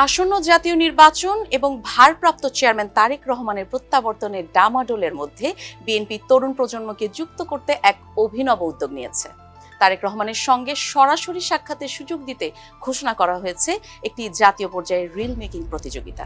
আসন্ন জাতীয় নির্বাচন এবং ভারপ্রাপ্ত চেয়ারম্যান তারেক রহমানের প্রত্যাবর্তনের ডামাডোলের মধ্যে বিএনপি তরুণ প্রজন্মকে যুক্ত করতে এক অভিনব উদ্যোগ নিয়েছে। তারেক রহমানের সঙ্গে সরাসরি সাক্ষাতের সুযোগ দিতে ঘোষণা করা হয়েছে একটি জাতীয় পর্যায়ের রিল মেকিং প্রতিযোগিতা।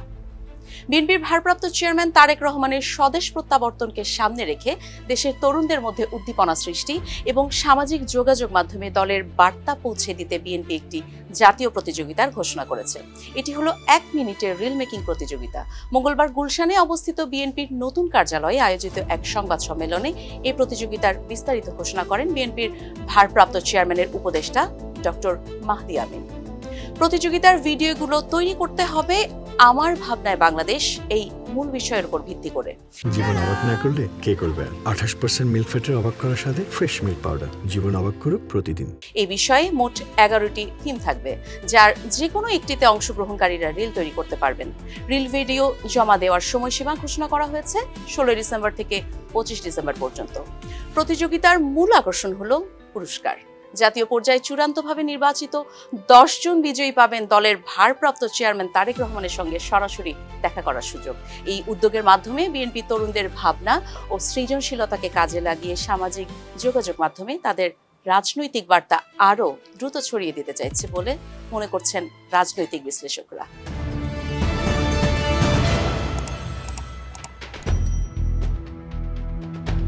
বিএনপির ভারপ্রাপ্ত চেয়ারম্যান তারেক রহমানের স্বদেশ প্রত্যাবর্তনকে সামনে রেখে দেশের তরুণদের মধ্যে উদ্দীপনা সৃষ্টি এবং সামাজিক যোগাযোগ মাধ্যমে দলের বার্তা পৌঁছে দিতে বিএনপি একটি জাতীয় প্রতিযোগিতার ঘোষণা করেছে। এটি হলো 1 মিনিটের রিল মেকিং প্রতিযোগিতা। মঙ্গলবার গুলশানে অবস্থিত বিএনপির নতুন কার্যালয়ে আয়োজিত এক সংবাদ সম্মেলনে এই প্রতিযোগিতার বিস্তারিত ঘোষণা করেন বিএনপির ভারপ্রাপ্ত চেয়ারম্যানের উপদেষ্টা ডক্টর মাহদি আমিন। প্রতিযোগিতার ভিডিওগুলো তৈরি করতে হবে আমার ভাবনায় বাংলাদেশ এই মূল বিষয়ের উপর ভিত্তি করে। জীবন অবাক না করলে কে করবে? 28% মিল্ক ফ্যাটের অবাক করার সাথে ফ্রেশ মিল্ক পাউডার। জীবন অবাক করুক প্রতিদিন। এই বিষয়ে মোট 11টি থিম থাকবে, যার যে কোনো একটিতে অংশগ্রহণকারীরা রিল তৈরি করতে পারবেন। রিল ভিডিও জমা দেওয়ার সময়সীমা ঘোষণা করা হয়েছে 16 ডিসেম্বর থেকে 25 ডিসেম্বর পর্যন্ত। প্রতিযোগিতার মূল আকর্ষণ হলো পুরস্কার। জাতীয় পর্যায়ে চূড়ান্তভাবে নির্বাচিত 10 জন বিজয়ী পাবেন দলের ভারপ্রাপ্ত চেয়ারম্যান তারেক রহমানের সঙ্গে সরাসরি দেখা করার সুযোগ। এই উদ্যোগের মাধ্যমে বিএনপি তরুণদের ভাবনা ও সৃজনশীলতাকে কাজে লাগিয়ে সামাজিক যোগাযোগ মাধ্যমে তাদের রাজনৈতিক বার্তা আরও দ্রুত ছড়িয়ে দিতে চাইছে বলে মনে করছেন রাজনৈতিক বিশ্লেষকরা।